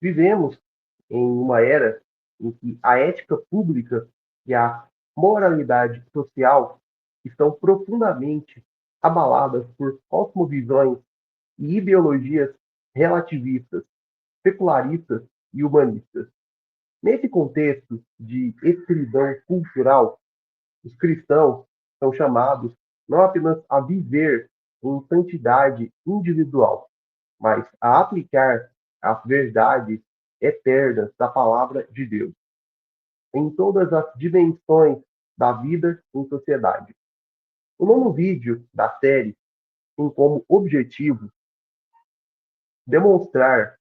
Vivemos em uma era em que a ética pública e a moralidade social estão profundamente abaladas por cosmovisões e ideologias relativistas, secularistas e humanistas. Nesse contexto de escuridão cultural, os cristãos são chamados não apenas a viver em santidade individual, mas a aplicar as verdades eternas da palavra de Deus em todas as dimensões da vida em sociedade. O nono vídeo da série tem como objetivo demonstrar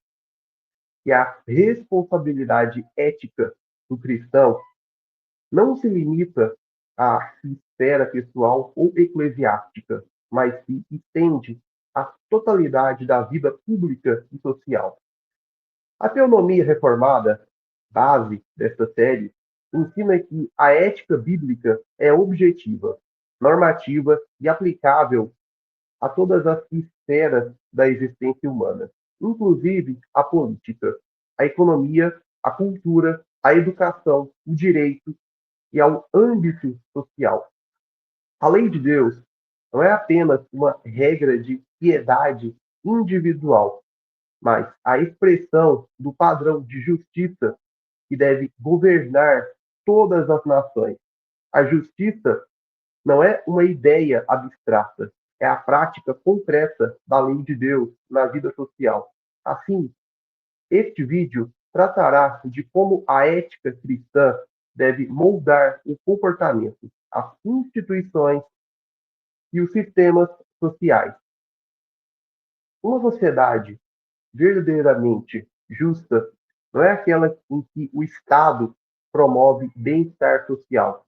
que a responsabilidade ética do cristão não se limita à esfera pessoal ou eclesiástica, mas se estende à totalidade da vida pública e social. A teonomia reformada, base desta série, ensina que a ética bíblica é objetiva, normativa e aplicável a todas as esferas da existência humana, inclusive a política, a economia, a cultura, a educação, o direito e ao âmbito social. A lei de Deus não é apenas uma regra de piedade individual, mas a expressão do padrão de justiça que deve governar todas as nações. A justiça não é uma ideia abstrata, é a prática concreta da lei de Deus na vida social. Assim, este vídeo tratará de como a ética cristã deve moldar o comportamento, as instituições e os sistemas sociais. Uma sociedade verdadeiramente justa não é aquela em que o Estado promove bem-estar social,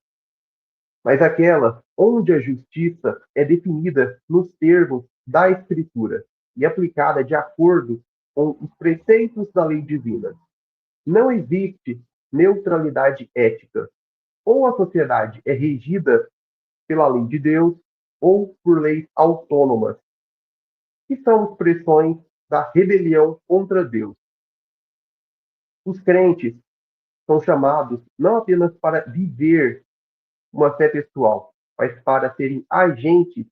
mas aquela onde a justiça é definida nos termos da Escritura e aplicada de acordo com os preceitos da lei divina. Não existe neutralidade ética. Ou a sociedade é regida pela lei de Deus ou por leis autônomas, que são expressões da rebelião contra Deus. Os crentes são chamados não apenas para viver uma fé pessoal, mas para serem agentes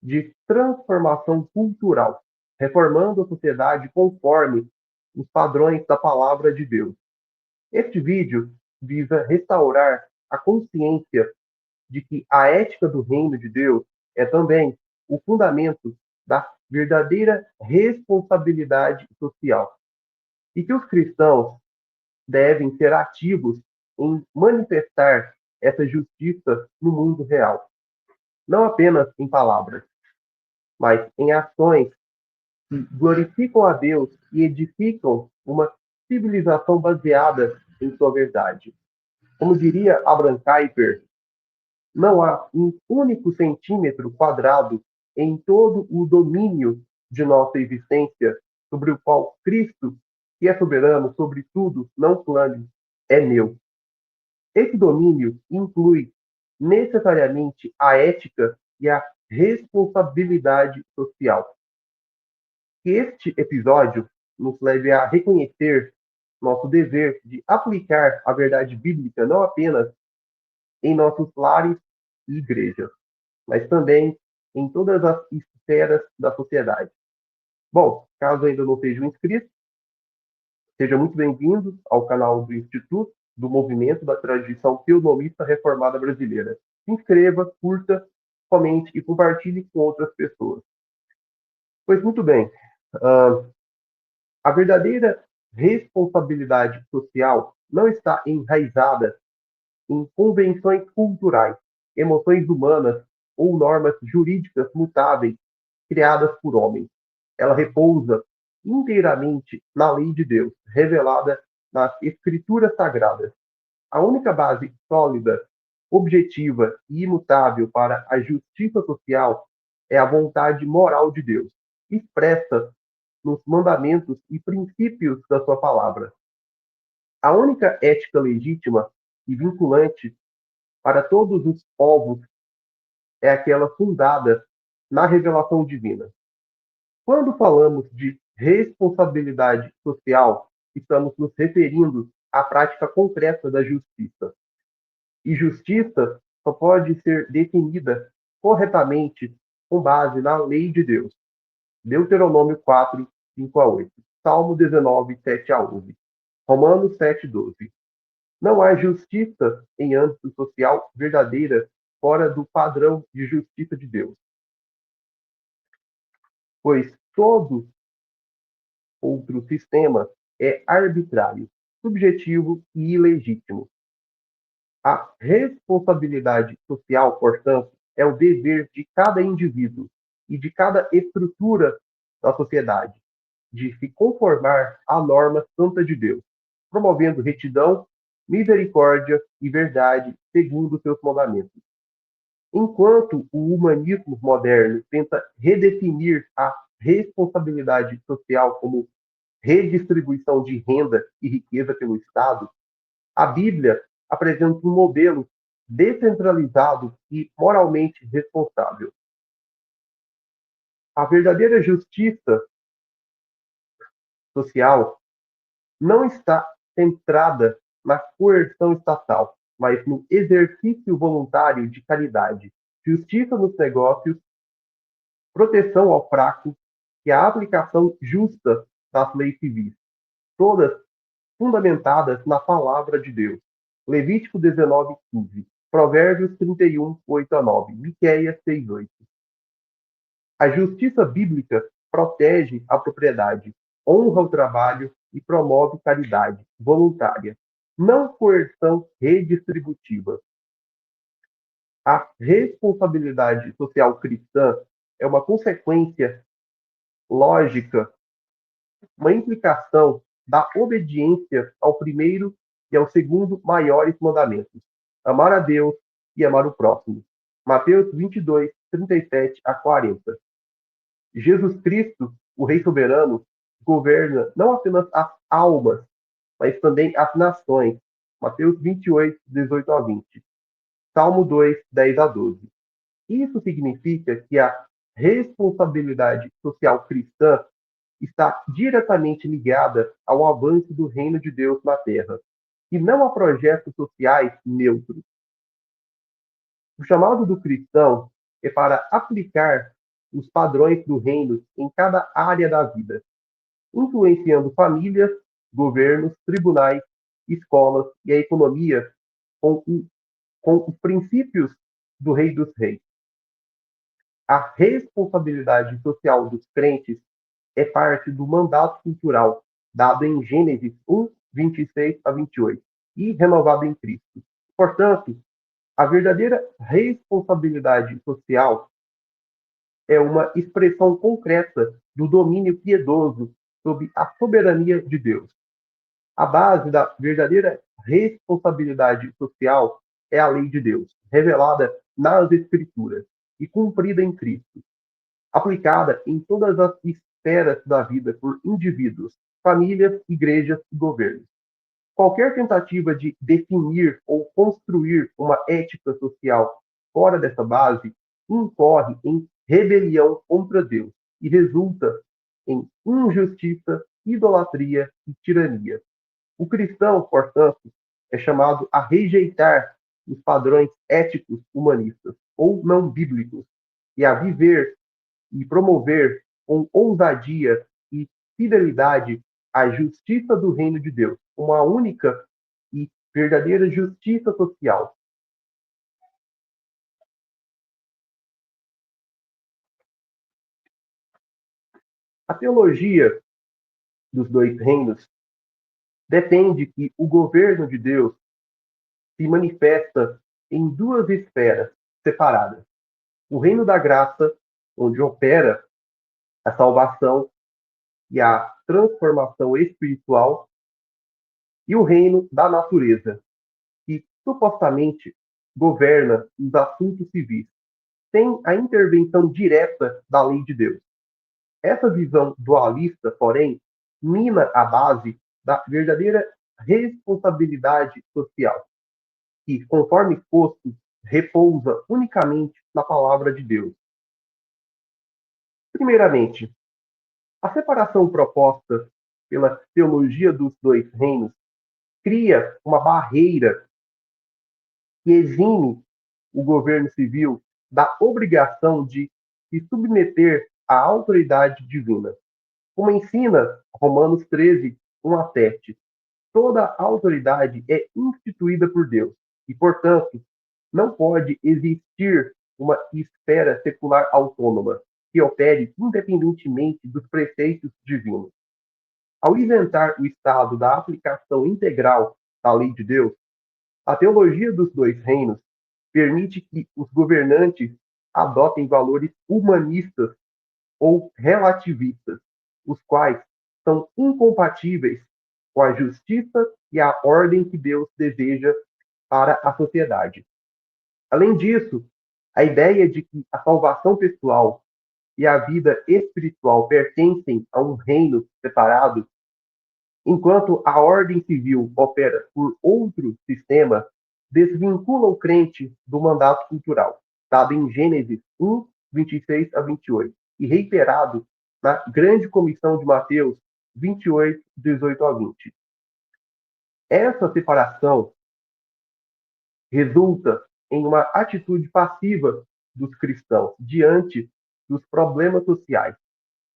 de transformação cultural, reformando a sociedade conforme os padrões da palavra de Deus. Este vídeo visa restaurar a consciência de que a ética do reino de Deus é também o fundamento da verdadeira responsabilidade social e que os cristãos devem ser ativos em manifestar essa justiça no mundo real, não apenas em palavras, mas em ações que glorificam a Deus e edificam uma civilização baseada em sua verdade. Como diria Abraham Kuyper, não há um único centímetro quadrado em todo o domínio de nossa existência sobre o qual Cristo, que é soberano sobre tudo, não plane, é meu. Esse domínio inclui necessariamente a ética e a responsabilidade social. Que este episódio nos leve a reconhecer nosso dever de aplicar a verdade bíblica não apenas em nossos lares e igrejas, mas também em todas as esferas da sociedade. Bom, caso ainda não seja um inscrito, seja muito bem-vindo ao canal do Instituto do Movimento da Tradição Teonomista Reformada Brasileira. Se inscreva, curta, comente e compartilhe com outras pessoas. Pois muito bem, uh, a verdadeira responsabilidade social não está enraizada em convenções culturais, emoções humanas ou normas jurídicas mutáveis criadas por homens. Ela repousa inteiramente na lei de Deus, revelada nas Escrituras Sagradas. A única base sólida, objetiva e imutável para a justiça social é a vontade moral de Deus, expressa nos mandamentos e princípios da sua palavra. A única ética legítima e vinculante para todos os povos é aquela fundada na revelação divina. Quando falamos de responsabilidade social, estamos nos referindo à prática concreta da justiça. E justiça só pode ser definida corretamente com base na lei de Deus. Deuteronômio 4, 5 a 8. Salmo 19, 7 a 11. Romanos 7, 12. Não há justiça em âmbito social verdadeira fora do padrão de justiça de Deus, pois todo outro sistema é arbitrário, subjetivo e ilegítimo. A responsabilidade social, portanto, é o dever de cada indivíduo e de cada estrutura da sociedade de se conformar à norma santa de Deus, promovendo retidão, misericórdia e verdade segundo seus mandamentos. Enquanto o humanismo moderno tenta redefinir a responsabilidade social como redistribuição de renda e riqueza pelo Estado, a Bíblia apresenta um modelo descentralizado e moralmente responsável. A verdadeira justiça social não está centrada na coerção estatal, mas no exercício voluntário de caridade, justiça nos negócios, proteção ao fraco e a aplicação justa das leis civis, todas fundamentadas na palavra de Deus. Levítico 19, 15. Provérbios 31, 8 a 9. Miqueias 6, 8. A justiça bíblica protege a propriedade, honra o trabalho e promove caridade voluntária, não coerção redistributiva. A responsabilidade social cristã é uma consequência lógica, uma implicação da obediência ao primeiro e ao segundo maiores mandamentos: amar a Deus e amar o próximo. Mateus 22, 37 a 40. Jesus Cristo, o Rei soberano, governa não apenas as almas, mas também as nações. Mateus 28, 18 a 20. Salmo 2, 10 a 12. Isso significa que a responsabilidade social cristã está diretamente ligada ao avanço do reino de Deus na Terra, e não a projetos sociais neutros. O chamado do cristão é para aplicar os padrões do reino em cada área da vida, influenciando famílias, governos, tribunais, escolas e a economia com, com os princípios do Rei dos Reis. A responsabilidade social dos crentes é parte do mandato cultural dado em Gênesis 1, 26 a 28 e renovado em Cristo. Portanto, a verdadeira responsabilidade social é uma expressão concreta do domínio piedoso sobre a soberania de Deus. A base da verdadeira responsabilidade social é a lei de Deus, revelada nas Escrituras e cumprida em Cristo, aplicada em todas as esferas da vida por indivíduos, famílias, igrejas e governos. Qualquer tentativa de definir ou construir uma ética social fora dessa base incorre em rebelião contra Deus e resulta em injustiça, idolatria e tirania. O cristão, portanto, é chamado a rejeitar os padrões éticos humanistas ou não bíblicos e a viver e promover com ousadia e fidelidade a justiça do reino de Deus, uma única e verdadeira justiça social. A teologia dos dois reinos defende que o governo de Deus se manifesta em duas esferas separadas: o reino da graça, onde opera a salvação e a transformação espiritual, e o reino da natureza, que supostamente governa os assuntos civis, sem a intervenção direta da lei de Deus. Essa visão dualista, porém, mina a base da verdadeira responsabilidade social, que, conforme exposto, repousa unicamente na palavra de Deus. Primeiramente, a separação proposta pela teologia dos dois reinos, cria uma barreira que exime o governo civil da obrigação de se submeter à autoridade divina. Como ensina Romanos 13, 1 a 7, toda autoridade é instituída por Deus e, portanto, não pode existir uma esfera secular autônoma que opere independentemente dos preceitos divinos. Ao isentar o Estado da aplicação integral da lei de Deus, a teologia dos dois reinos permite que os governantes adotem valores humanistas ou relativistas, os quais são incompatíveis com a justiça e a ordem que Deus deseja para a sociedade. Além disso, a ideia de que a salvação pessoal e a vida espiritual pertencem a um reino separado, enquanto a ordem civil opera por outro sistema, desvincula o crente do mandato cultural, dado em Gênesis 1, 26 a 28, e reiterado na Grande Comissão de Mateus 28, 18 a 20. Essa separação resulta em uma atitude passiva dos cristãos diante dos problemas sociais,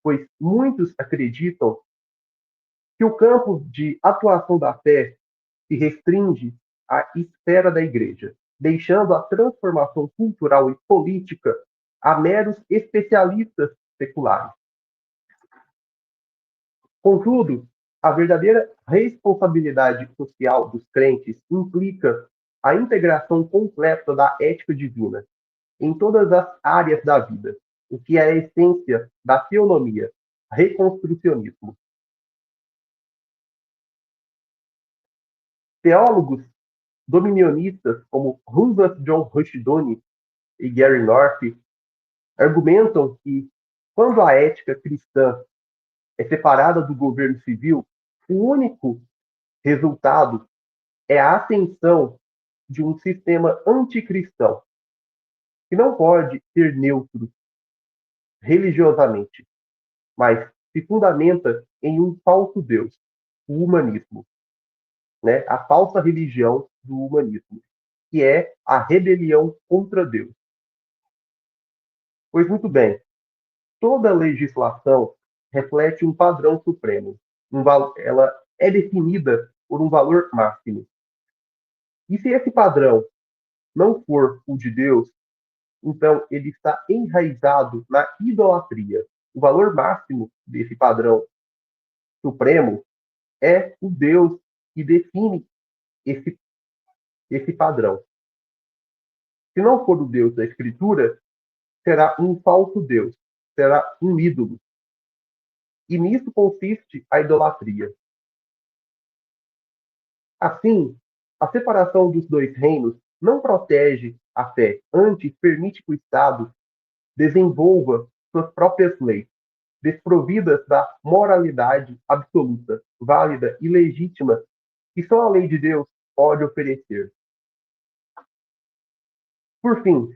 pois muitos acreditam que o campo de atuação da fé se restringe à esfera da igreja, deixando a transformação cultural e política a meros especialistas seculares. Contudo, a verdadeira responsabilidade social dos crentes implica a integração completa da ética divina em todas as áreas da vida, o que é a essência da teonomia, reconstrucionismo. Teólogos dominionistas como Rufus John Rushdoony e Gary North argumentam que, quando a ética cristã é separada do governo civil, o único resultado é a ascensão de um sistema anticristão, que não pode ser neutro religiosamente, mas se fundamenta em um falso Deus, o humanismo, né? A falsa religião do humanismo, que é a rebelião contra Deus. Pois muito bem, toda legislação reflete um padrão supremo. Ela é definida por um valor máximo. E se esse padrão não for o de Deus, então ele está enraizado na idolatria. O valor máximo desse padrão supremo é o Deus que define esse, esse padrão. Se não for o Deus da Escritura, será um falso Deus, será um ídolo. E nisso consiste a idolatria. Assim, a separação dos dois reinos não protege a fé, antes permite que o Estado desenvolva suas próprias leis, desprovidas da moralidade absoluta, válida e legítima que só a lei de Deus pode oferecer. Por fim,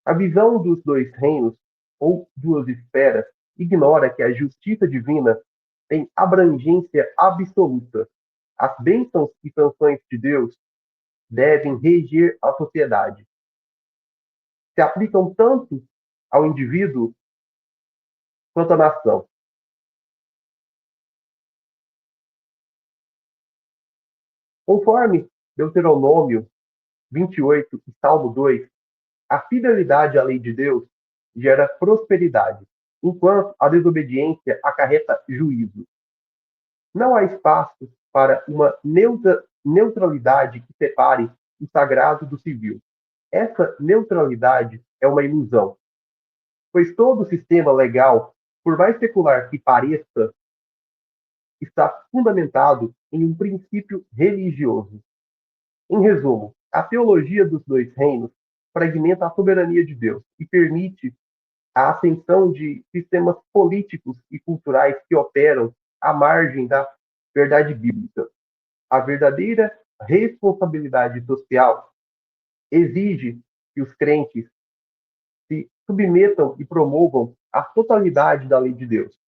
a visão dos dois reinos, ou duas esferas, ignora que a justiça divina tem abrangência absoluta. As bênçãos e sanções de Deus devem reger a sociedade. Se aplicam tanto ao indivíduo quanto à nação. Conforme Deuteronômio 28 e Salmo 2, a fidelidade à lei de Deus gera prosperidade, enquanto a desobediência acarreta juízo. Não há espaço para uma neutralidade que separe o sagrado do civil. Essa neutralidade é uma ilusão, pois todo sistema legal, por mais secular que pareça, está fundamentado em um princípio religioso. Em resumo, a teologia dos dois reinos fragmenta a soberania de Deus e permite a ascensão de sistemas políticos e culturais que operam à margem da verdade bíblica. A verdadeira responsabilidade social exige que os crentes se submetam e promovam a totalidade da lei de Deus,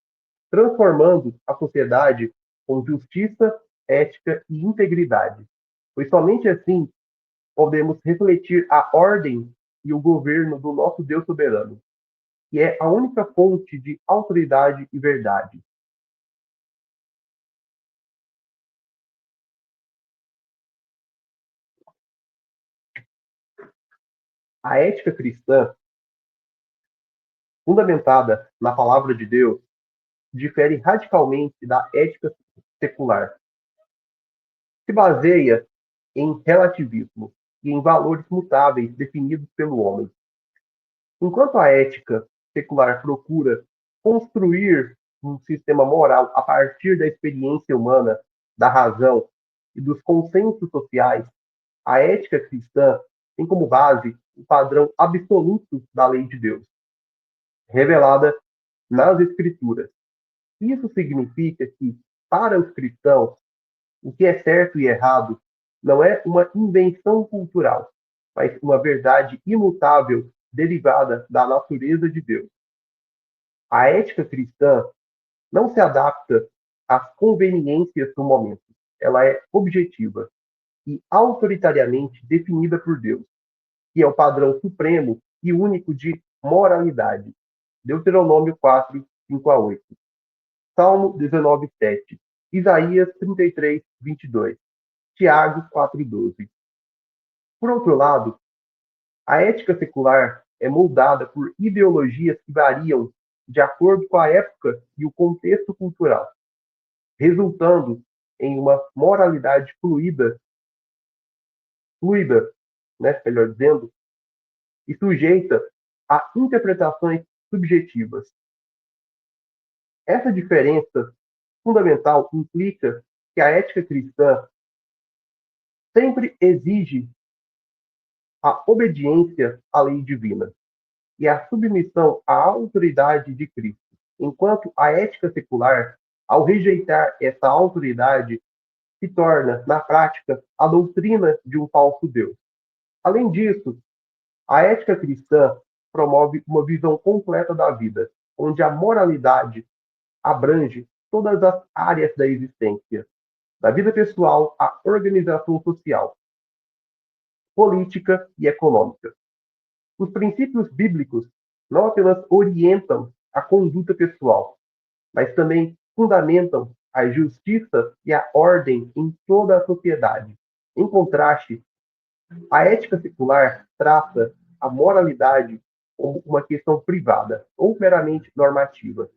transformando a sociedade com justiça, ética e integridade, pois somente assim podemos refletir a ordem e o governo do nosso Deus soberano, que é a única fonte de autoridade e verdade. A ética cristã, fundamentada na palavra de Deus, difere radicalmente da ética secular. Se baseia em relativismo e em valores mutáveis definidos pelo homem. Enquanto a ética secular procura construir um sistema moral a partir da experiência humana, da razão e dos consensos sociais, a ética cristã tem como base o padrão absoluto da lei de Deus, revelada nas Escrituras. Isso significa que, para os cristãos, o que é certo e errado não é uma invenção cultural, mas uma verdade imutável derivada da natureza de Deus. A ética cristã não se adapta às conveniências do momento. Ela é objetiva e autoritariamente definida por Deus, que é o padrão supremo e único de moralidade. Deuteronômio 4, 5 a 8. Salmo 19, 7. Isaías 33, 22. Tiago 4, 12. Por outro lado, a ética secular é moldada por ideologias que variam de acordo com a época e o contexto cultural, resultando em uma moralidade fluida, né, melhor dizendo, e sujeita a interpretações subjetivas. Essa diferença fundamental implica que a ética cristã sempre exige a obediência à lei divina e a submissão à autoridade de Cristo, enquanto a ética secular, ao rejeitar essa autoridade, se torna, na prática, a doutrina de um falso Deus. Além disso, a ética cristã promove uma visão completa da vida, onde a moralidade abrange todas as áreas da existência, da vida pessoal à organização social, política e econômica. Os princípios bíblicos não apenas orientam a conduta pessoal, mas também fundamentam a justiça e a ordem em toda a sociedade. Em contraste, a ética secular trata a moralidade como uma questão privada ou meramente normativa,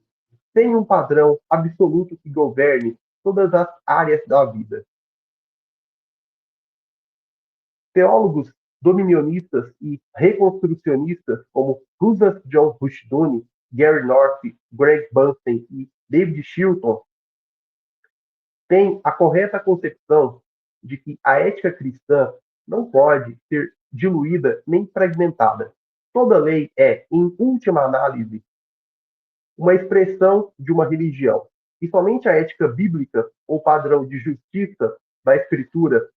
sem um padrão absoluto que governe todas as áreas da vida. Teólogos dominionistas e reconstrucionistas como Russell John Rushdoony, Gary North, Greg Bunsen e David Chilton têm a correta concepção de que a ética cristã não pode ser diluída nem fragmentada. Toda lei é, em última análise, uma expressão de uma religião. E somente a ética bíblica, ou padrão de justiça da Escritura,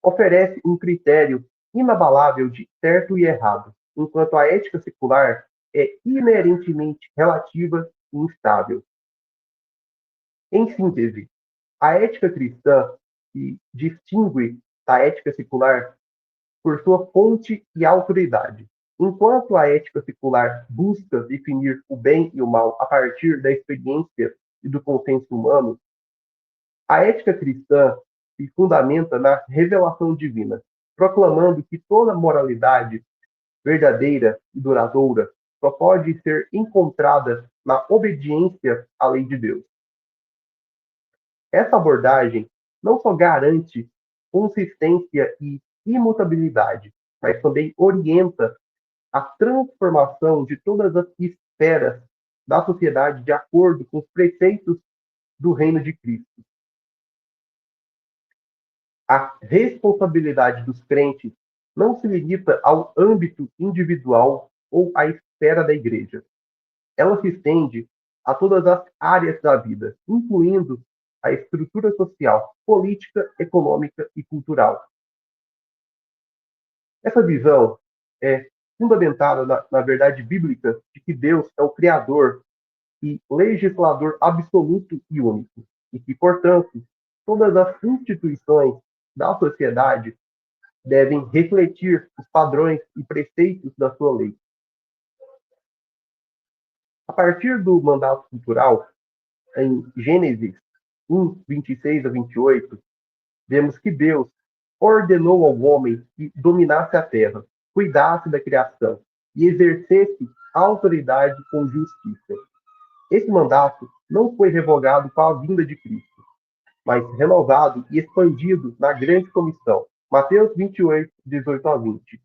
oferece um critério inabalável de certo e errado, enquanto a ética secular é inerentemente relativa e instável. Em síntese, a ética cristã se distingue da ética secular por sua fonte e autoridade. Enquanto a ética secular busca definir o bem e o mal a partir da experiência e do consenso humano, a ética cristã se fundamenta na revelação divina, proclamando que toda moralidade verdadeira e duradoura só pode ser encontrada na obediência à lei de Deus. Essa abordagem não só garante consistência e imutabilidade, mas também orienta a transformação de todas as esferas da sociedade de acordo com os preceitos do reino de Cristo. A responsabilidade dos crentes não se limita ao âmbito individual ou à esfera da igreja. Ela se estende a todas as áreas da vida, incluindo a estrutura social, política, econômica e cultural. Essa visão é fundamentada na verdade bíblica de que Deus é o Criador e legislador absoluto e único. e que, portanto, todas as instituições da sociedade devem refletir os padrões e preceitos da sua lei. A partir do mandato cultural, em Gênesis 1, 26 a 28, vemos que Deus ordenou ao homem que dominasse a terra, cuidasse da criação e exercesse a autoridade com justiça. Esse mandato não foi revogado com a vinda de Cristo, mas renovado e expandido na grande comissão. Mateus 28, 18 a 20.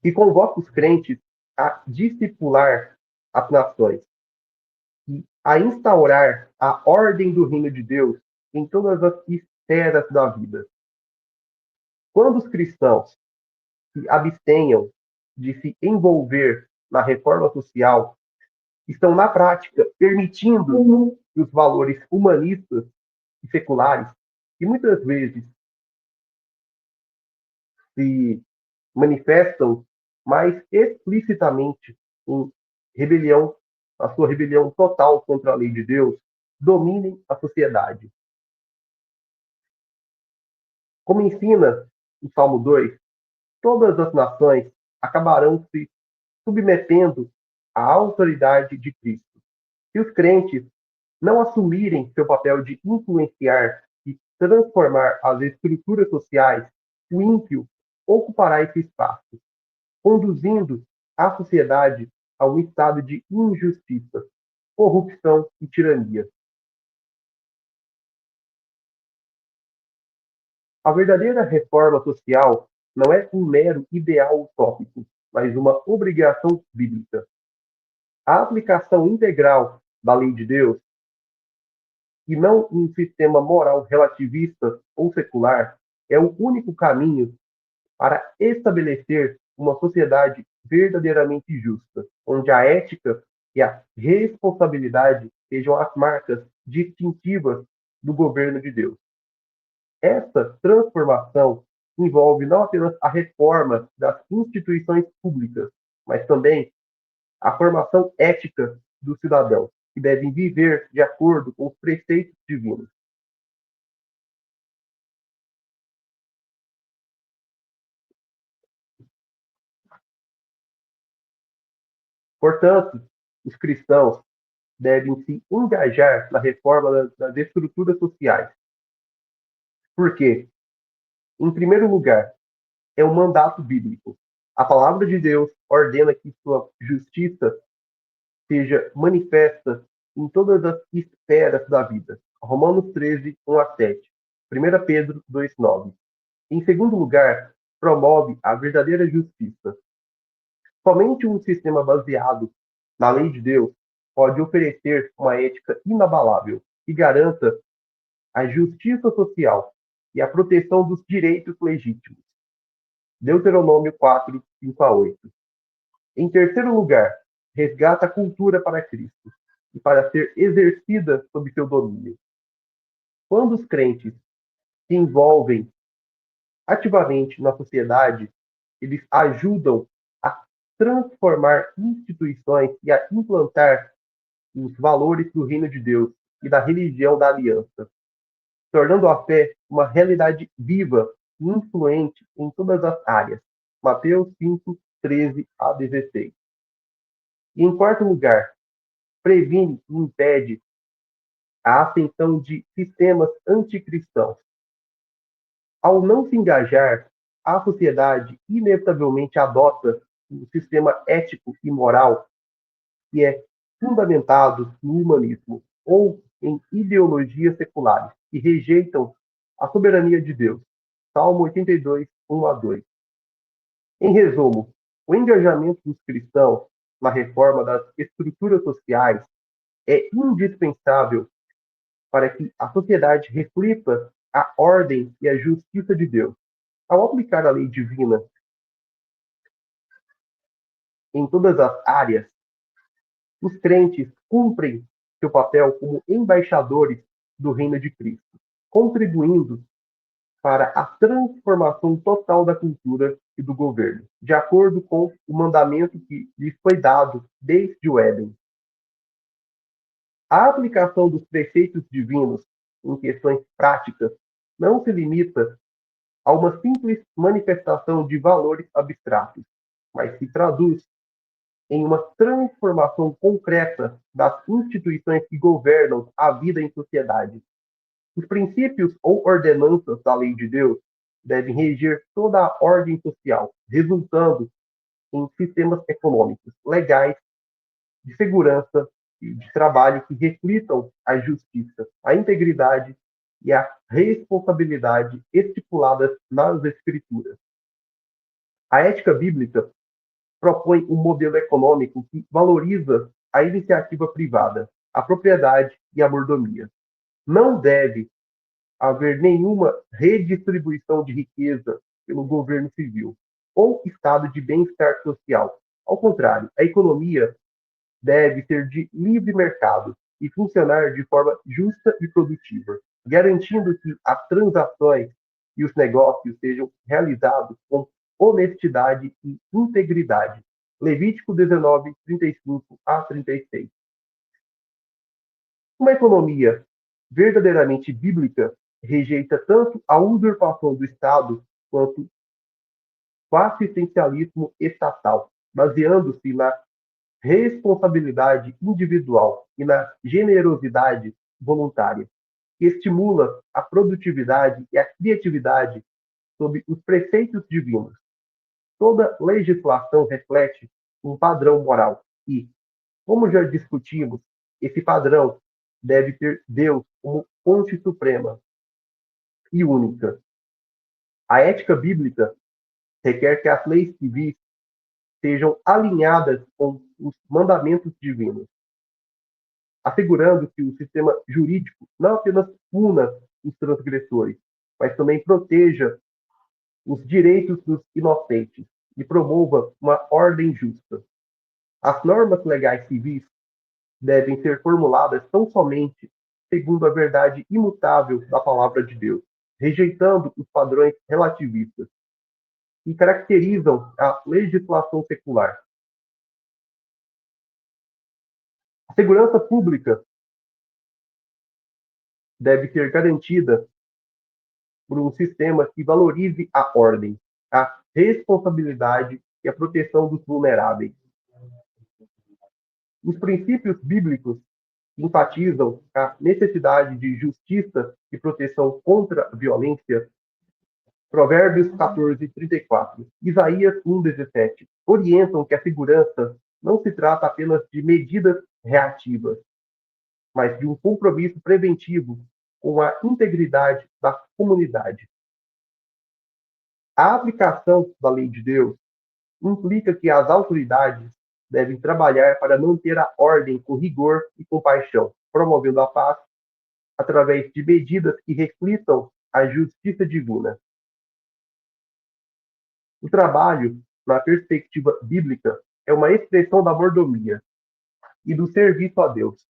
E convoca os crentes a discipular as nações e a instaurar a ordem do reino de Deus em todas as esferas da vida. Quando os cristãos se abstenham de se envolver na reforma social, estão, na prática, permitindo que os valores humanistas e seculares, que muitas vezes se manifestam mais explicitamente em rebelião, a sua rebelião total contra a lei de Deus, dominem a sociedade. Como ensina o Salmo 2, todas as nações acabarão se submetendo à autoridade de Cristo. Se os crentes não assumirem seu papel de influenciar e transformar as estruturas sociais, o ímpio ocupará esse espaço, conduzindo a sociedade a um estado de injustiça, corrupção e tirania. A verdadeira reforma social não é um mero ideal utópico, mas uma obrigação bíblica. A aplicação integral da lei de Deus, e não um sistema moral relativista ou secular, é o único caminho para estabelecer uma sociedade verdadeiramente justa, onde a ética e a responsabilidade sejam as marcas distintivas do governo de Deus. Essa transformação envolve não apenas a reforma das instituições públicas, mas também a formação ética dos cidadãos, que devem viver de acordo com os preceitos divinos. Portanto, os cristãos devem se engajar na reforma das estruturas sociais. Por quê? Em primeiro lugar, é um mandato bíblico. A palavra de Deus ordena que sua justiça seja manifesta em todas as esferas da vida. Romanos 13, 1 a 7. 1 Pedro 2, 9. Em segundo lugar, promove a verdadeira justiça. Somente um sistema baseado na lei de Deus pode oferecer uma ética inabalável que garanta a justiça social e a proteção dos direitos legítimos. Deuteronômio 4, 5 a 8. Em terceiro lugar, resgata a cultura para Cristo e para ser exercida sob seu domínio. Quando os crentes se envolvem ativamente na sociedade, eles ajudam a transformar instituições e a implantar os valores do reino de Deus e da religião da aliança, tornando a fé uma realidade viva e influente em todas as áreas. Mateus 5, 13 a 16. E, em quarto lugar, previne e impede a ascensão de sistemas anticristãos. Ao não se engajar, a sociedade inevitavelmente adota um sistema ético e moral que é fundamentado no humanismo ou em ideologias seculares que rejeitam a soberania de Deus. Salmo 82, 1 a 2. Em resumo, o engajamento dos cristãos na reforma das estruturas sociais é indispensável para que a sociedade reflita a ordem e a justiça de Deus. Ao aplicar a lei divina em todas as áreas, os crentes cumprem seu papel como embaixadores do reino de Cristo, contribuindo para a transformação total da cultura e do governo, de acordo com o mandamento que lhes foi dado desde o Éden. A aplicação dos preceitos divinos em questões práticas não se limita a uma simples manifestação de valores abstratos, mas se traduz em uma transformação concreta das instituições que governam a vida em sociedade. Os princípios ou ordenanças da lei de Deus devem reger toda a ordem social, resultando em sistemas econômicos, legais, de segurança e de trabalho que reflitam a justiça, a integridade e a responsabilidade estipuladas nas Escrituras. A ética bíblica propõe um modelo econômico que valoriza a iniciativa privada, a propriedade e a mordomia. Não deve haver nenhuma redistribuição de riqueza pelo governo civil ou estado de bem-estar social. Ao contrário, a economia deve ser de livre mercado e funcionar de forma justa e produtiva, garantindo que as transações e os negócios sejam realizados com honestidade e integridade. Levítico 19, 35 a 36. Uma economia verdadeiramente bíblica rejeita tanto a usurpação do Estado quanto o assistencialismo estatal, baseando-se na responsabilidade individual e na generosidade voluntária, que estimula a produtividade e a criatividade sob os preceitos divinos. Toda legislação reflete um padrão moral e, como já discutimos, esse padrão deve ter Deus como fonte suprema e única. A ética bíblica requer que as leis civis sejam alinhadas com os mandamentos divinos, assegurando que o sistema jurídico não apenas puna os transgressores, mas também proteja os direitos dos inocentes e promova uma ordem justa. As normas legais civis devem ser formuladas tão somente segundo a verdade imutável da palavra de Deus, rejeitando os padrões relativistas que caracterizam a legislação secular. A segurança pública deve ser garantida por um sistema que valorize a ordem, a responsabilidade e a proteção dos vulneráveis. Os princípios bíblicos enfatizam a necessidade de justiça e proteção contra a violência. Provérbios 14, 34, Isaías 1, 17 orientam que a segurança não se trata apenas de medidas reativas, mas de um compromisso preventivo com a integridade da comunidade. A aplicação da lei de Deus implica que as autoridades devem trabalhar para manter a ordem com rigor e compaixão, promovendo a paz através de medidas que reflitam a justiça divina. O trabalho, na perspectiva bíblica, é uma expressão da mordomia e do serviço a Deus.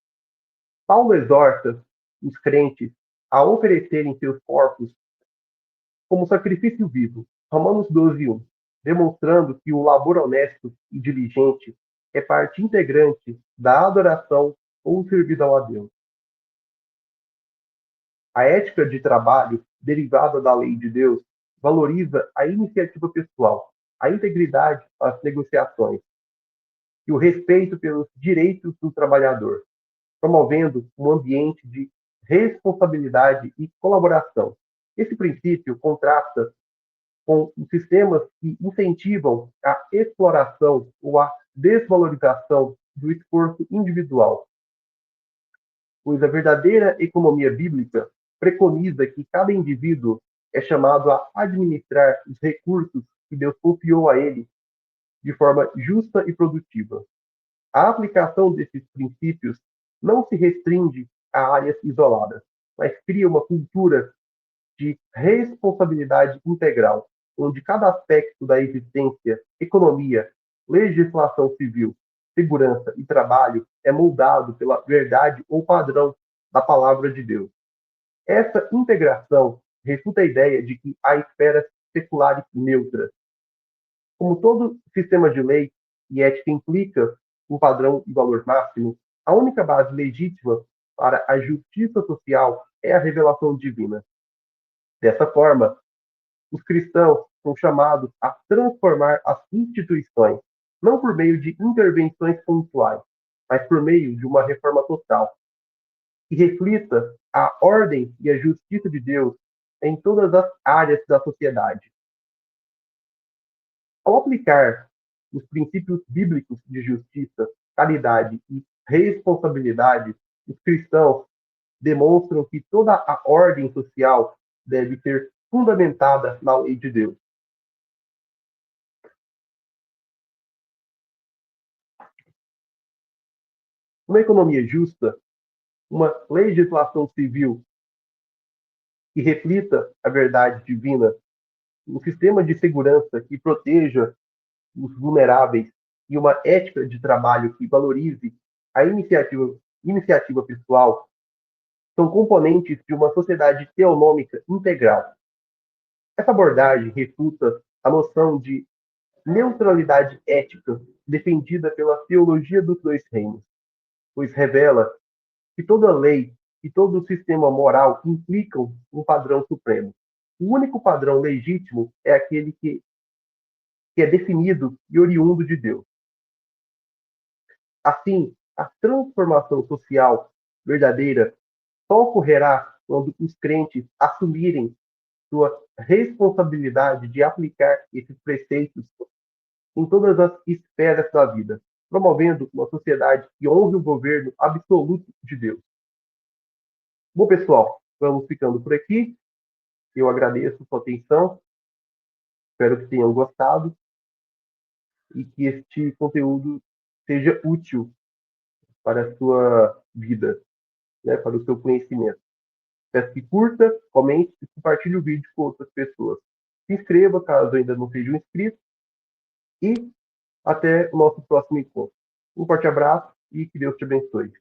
Paulo exorta os crentes a oferecerem seus corpos como sacrifício vivo, Romanos 12, 1, demonstrando que o labor honesto e diligente é parte integrante da adoração ou servidão a Deus. A ética de trabalho, derivada da lei de Deus, valoriza a iniciativa pessoal, a integridade das negociações e o respeito pelos direitos do trabalhador, promovendo um ambiente de responsabilidade e colaboração. Esse princípio contrasta com os sistemas que incentivam a exploração ou a desvalorização do esforço individual, pois a verdadeira economia bíblica preconiza que cada indivíduo é chamado a administrar os recursos que Deus confiou a ele de forma justa e produtiva. A aplicação desses princípios não se restringe a áreas isoladas, mas cria uma cultura de responsabilidade integral, onde cada aspecto da existência, economia, legislação civil, segurança e trabalho é moldado pela verdade ou padrão da palavra de Deus. Essa integração refuta a ideia de que há esferas seculares neutras. Como todo sistema de lei e ética implica um padrão e valor máximo, A única base legítima para a justiça social é a revelação divina. Dessa forma, os cristãos são chamados a transformar as instituições, não por meio de intervenções pontuais, mas por meio de uma reforma total, que reflita a ordem e a justiça de Deus em todas as áreas da sociedade. Ao aplicar os princípios bíblicos de justiça, caridade e responsabilidade, os cristãos demonstram que toda a ordem social deve ser fundamentada na lei de Deus. Uma economia justa, uma legislação civil que reflita a verdade divina, um sistema de segurança que proteja os vulneráveis e uma ética de trabalho que valorize a iniciativa pessoal são componentes de uma sociedade teonômica integral. Essa abordagem refuta a noção de neutralidade ética defendida pela teologia dos dois reinos, pois revela que toda lei e todo sistema moral implicam um padrão supremo. O único padrão legítimo é aquele que é definido e oriundo de Deus. Assim, a transformação social verdadeira só ocorrerá quando os crentes assumirem sua responsabilidade de aplicar esses preceitos em todas as esferas da vida, promovendo uma sociedade que honre o governo absoluto de Deus. Bom, pessoal, vamos ficando por aqui. Eu agradeço sua atenção, espero que tenham gostado e que este conteúdo seja útil para a sua vida, né, para o seu conhecimento. Peço que curta, comente e compartilhe o vídeo com outras pessoas. Se inscreva caso ainda não seja inscrito e até o nosso próximo encontro. Um forte abraço e que Deus te abençoe.